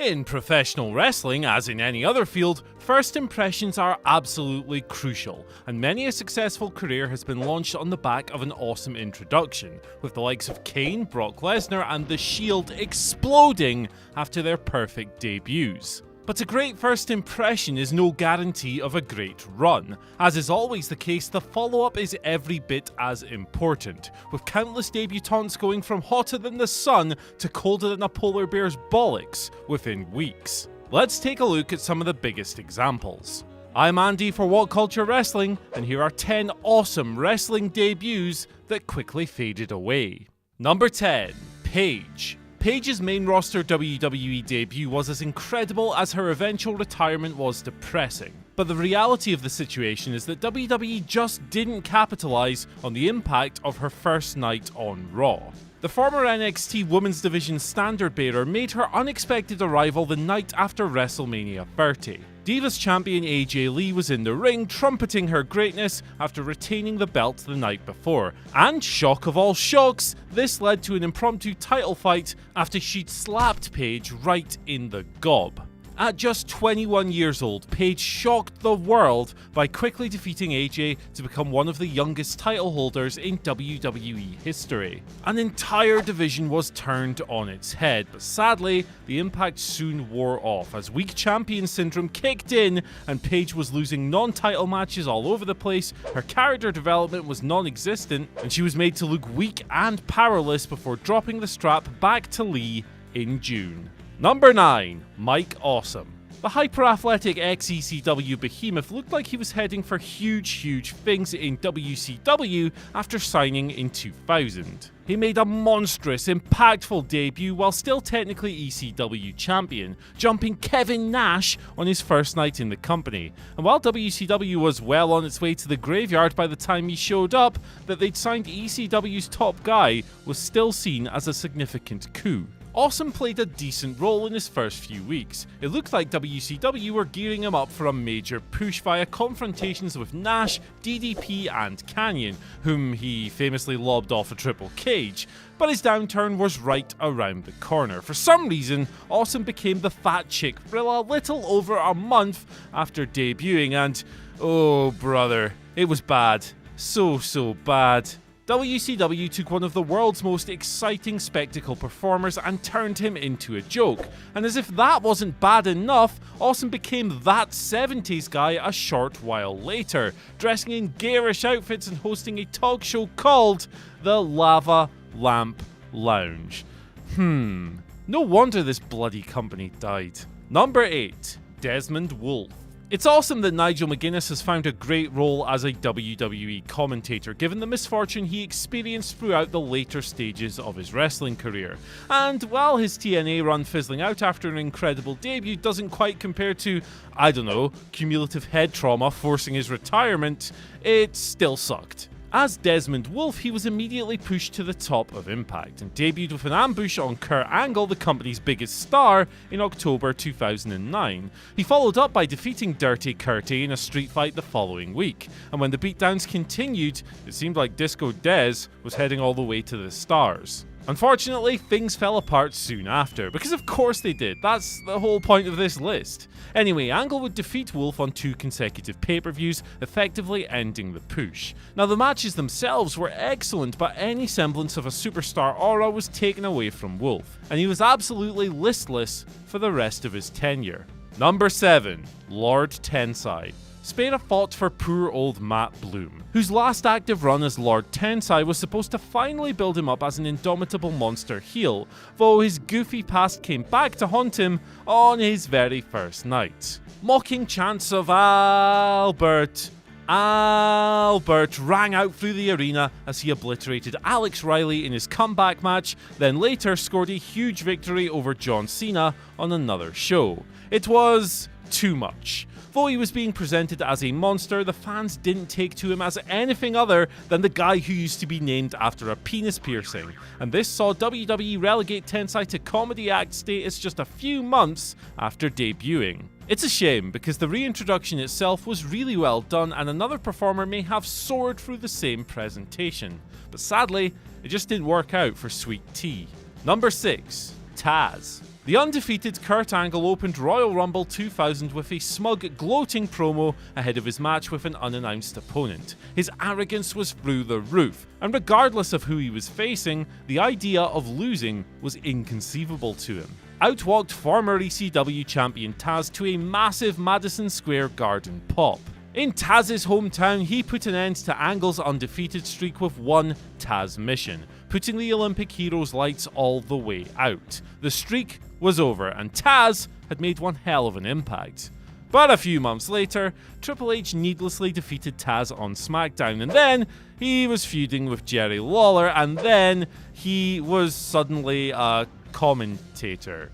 In professional wrestling, as in any other field, first impressions are absolutely crucial, and many a successful career has been launched on the back of an awesome introduction, with the likes of Kane, Brock Lesnar and The Shield exploding after their perfect debuts. But a great first impression is no guarantee of a great run. As is always the case, the follow-up is every bit as important, with countless debutantes going from hotter than the sun to colder than a polar bear's bollocks within weeks. Let's take a look at some of the biggest examples. I'm Andy for What Culture Wrestling, and here are 10 awesome wrestling debuts that quickly faded away. Number 10. Paige. Paige's main roster WWE debut was as incredible as her eventual retirement was depressing. But the reality of the situation is that WWE just didn't capitalize on the impact of her first night on Raw. The former NXT Women's Division standard bearer made her unexpected arrival the night after WrestleMania 30. Divas champion AJ Lee was in the ring trumpeting her greatness after retaining the belt the night before, and shock of all shocks, this led to an impromptu title fight after she'd slapped Paige right in the gob. At just 21 years old, Paige shocked the world by quickly defeating AJ to become one of the youngest title holders in WWE history. An entire division was turned on its head, but sadly, the impact soon wore off as weak champion syndrome kicked in and Paige was losing non-title matches all over the place, her character development was non-existent, and she was made to look weak and powerless before dropping the strap back to Lee in June. Number 9. Mike Awesome. The hyper-athletic ex-ECW behemoth looked like he was heading for huge things in WCW after signing in 2000. He made a monstrous, impactful debut while still technically ECW champion, jumping Kevin Nash on his first night in the company. And while WCW was well on its way to the graveyard by the time he showed up, that they'd signed ECW's top guy was still seen as a significant coup. Awesome played a decent role in his first few weeks. It looked like WCW were gearing him up for a major push via confrontations with Nash, DDP and Kanyon, whom he famously lobbed off a triple cage. But his downturn was right around the corner. For some reason, Awesome became the fat chick for a little over a month after debuting, and oh brother, it was bad. So bad. WCW took one of the world's most exciting spectacle performers and turned him into a joke. And as if that wasn't bad enough, Awesome became that 70s guy a short while later, dressing in garish outfits and hosting a talk show called The Lava Lamp Lounge. No wonder this bloody company died. Number 8. Desmond Wolfe. It's awesome that Nigel McGuinness has found a great role as a WWE commentator, given the misfortune he experienced throughout the later stages of his wrestling career. And while his TNA run fizzling out after an incredible debut doesn't quite compare to, I don't know, cumulative head trauma forcing his retirement, it still sucked. As Desmond Wolfe, he was immediately pushed to the top of Impact and debuted with an ambush on Kurt Angle, the company's biggest star, in October 2009. He followed up by defeating Dirty Curty in a street fight the following week, and when the beatdowns continued, it seemed like Disco Dez was heading all the way to the stars. Unfortunately, things fell apart soon after, because of course they did, that's the whole point of this list. Anyway, Angle would defeat Wolfe on 2 consecutive pay-per-views, effectively ending the push. Now the matches themselves were excellent, but any semblance of a superstar aura was taken away from Wolfe, and he was absolutely listless for the rest of his tenure. Number 7. Lord Tensai. Spera fought for poor old Matt Blum, whose last active run as Lord Tensai was supposed to finally build him up as an indomitable monster heel, though his goofy past came back to haunt him on his very first night. Mocking chants of Albert rang out through the arena as he obliterated Alex Riley in his comeback match, then later scored a huge victory over John Cena on another show. It was too much. Though he was being presented as a monster, the fans didn't take to him as anything other than the guy who used to be named after a penis piercing, and this saw WWE relegate Tensai to comedy act status just a few months after debuting. It's a shame, because the reintroduction itself was really well done and another performer may have soared through the same presentation, but sadly, it just didn't work out for Sweet Tea. Number 6. Tazz. The undefeated Kurt Angle opened Royal Rumble 2000 with a smug, gloating promo ahead of his match with an unannounced opponent. His arrogance was through the roof, and regardless of who he was facing, the idea of losing was inconceivable to him. Out walked former ECW champion Tazz to a massive Madison Square Garden pop. In Tazz's hometown, he put an end to Angle's undefeated streak with one Tazz mission, putting the Olympic hero's lights all the way out. The streak was over, and Tazz had made one hell of an impact. But a few months later, Triple H needlessly defeated Tazz on SmackDown, and then he was feuding with Jerry Lawler, and then he was suddenly a commentator.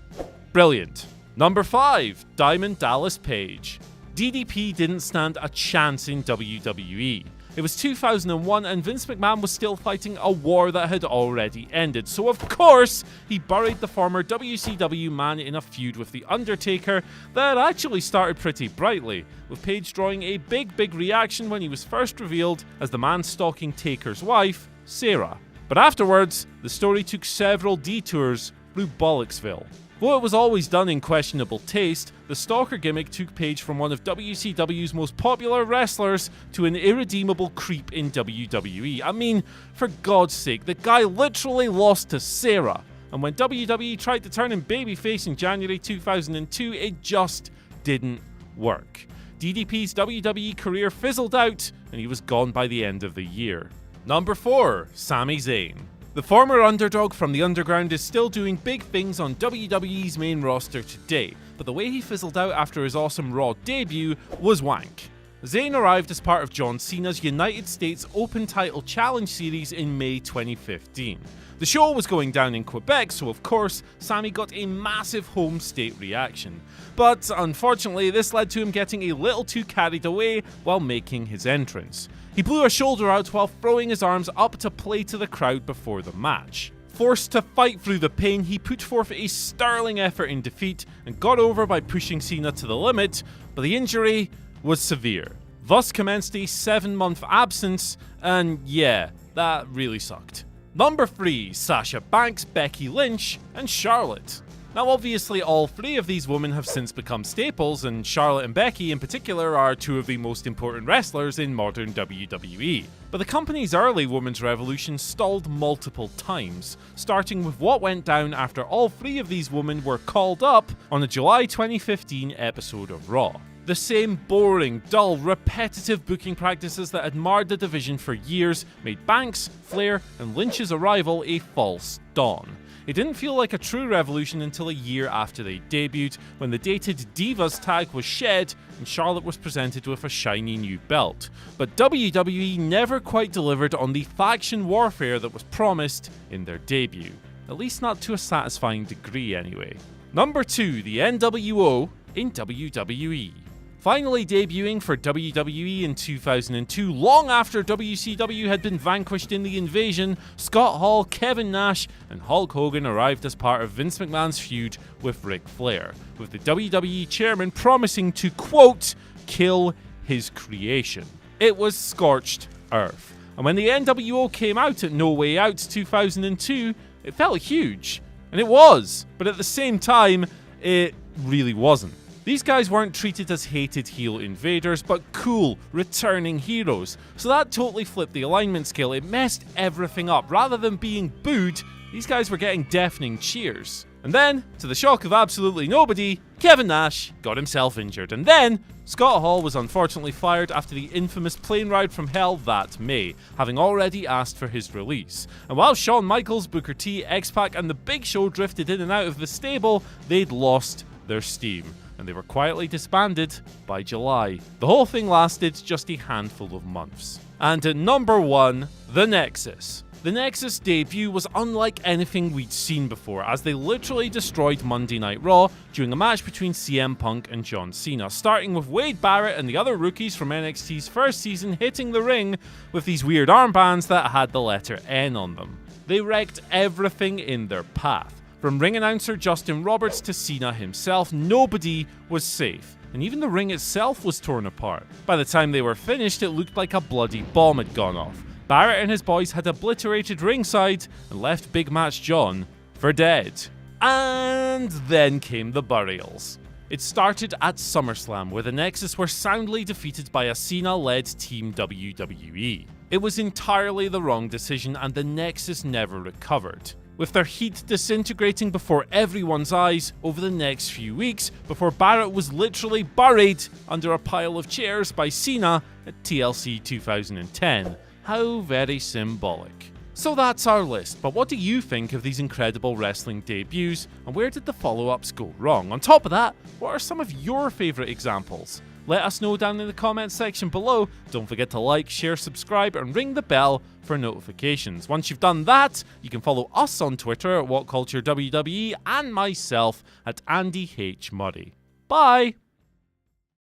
Brilliant. Number 5, Diamond Dallas Page. DDP didn't stand a chance in WWE. It was 2001 and Vince McMahon was still fighting a war that had already ended, so of course he buried the former WCW man in a feud with The Undertaker that actually started pretty brightly, with Page drawing a big reaction when he was first revealed as the man stalking Taker's wife, Sarah. But afterwards, the story took several detours through Bollocksville. Though it was always done in questionable taste, the stalker gimmick took Page from one of WCW's most popular wrestlers to an irredeemable creep in WWE. I mean, for God's sake, the guy literally lost to Sarah. And when WWE tried to turn him babyface in January 2002, it just didn't work. DDP's WWE career fizzled out, and he was gone by the end of the year. Number 4, Sami Zayn. The former underdog from the underground is still doing big things on WWE's main roster today, but the way he fizzled out after his awesome Raw debut was wank. Zayn arrived as part of John Cena's United States Open Title Challenge series in May 2015. The show was going down in Quebec, so of course, Sami got a massive home state reaction. But unfortunately, this led to him getting a little too carried away while making his entrance. He blew a shoulder out while throwing his arms up to play to the crowd before the match. Forced to fight through the pain, he put forth a sterling effort in defeat and got over by pushing Cena to the limit, but the injury was severe. Thus commenced a 7-month absence, and yeah, that really sucked. Number 3, Sasha Banks, Becky Lynch, and Charlotte. Now obviously all 3 of these women have since become staples, and Charlotte and Becky in particular are 2 of the most important wrestlers in modern WWE. But the company's early women's revolution stalled multiple times, starting with what went down after all 3 of these women were called up on a July 2015 episode of Raw. The same boring, dull, repetitive booking practices that had marred the division for years made Banks, Flair, and Lynch's arrival a false dawn. It didn't feel like a true revolution until a year after they debuted, when the dated Divas tag was shed and Charlotte was presented with a shiny new belt. But WWE never quite delivered on the faction warfare that was promised in their debut. At least not to a satisfying degree anyway. Number 2, the NWO in WWE. Finally debuting for WWE in 2002, long after WCW had been vanquished in the Invasion, Scott Hall, Kevin Nash, and Hulk Hogan arrived as part of Vince McMahon's feud with Ric Flair, with the WWE chairman promising to, quote, kill his creation. It was scorched earth. And when the NWO came out at No Way Out 2002, it felt huge. And it was, but at the same time, it really wasn't. These guys weren't treated as hated heel invaders, but cool, returning heroes. So that totally flipped the alignment scale. It messed everything up. Rather than being booed, these guys were getting deafening cheers. And then, to the shock of absolutely nobody, Kevin Nash got himself injured. And then, Scott Hall was unfortunately fired after the infamous plane ride from hell that May, having already asked for his release. And while Shawn Michaels, Booker T, X-Pac, and The Big Show drifted in and out of the stable, they'd lost their steam, and they were quietly disbanded by July. The whole thing lasted just a handful of months. And at number 1, The Nexus. The Nexus debut was unlike anything we'd seen before, as they literally destroyed Monday Night Raw during a match between CM Punk and John Cena, starting with Wade Barrett and the other rookies from NXT's first season hitting the ring with these weird armbands that had the letter N on them. They wrecked everything in their path. From ring announcer Justin Roberts to Cena himself, nobody was safe, and even the ring itself was torn apart. By the time they were finished, it looked like a bloody bomb had gone off. Barrett and his boys had obliterated ringside and left Big Match John for dead. And then came the burials. It started at SummerSlam, where the Nexus were soundly defeated by a Cena-led Team WWE. It was entirely the wrong decision, and the Nexus never recovered, with their heat disintegrating before everyone's eyes over the next few weeks before Barrett was literally buried under a pile of chairs by Cena at TLC 2010. How very symbolic. So that's our list, but what do you think of these incredible wrestling debuts, and where did the follow-ups go wrong? On top of that, what are some of your favourite examples? Let us know down in the comments section below. Don't forget to like, share, subscribe, and ring the bell for notifications. Once you've done that, you can follow us on Twitter at WhatCultureWWE and myself at Andy H. Murray. Bye!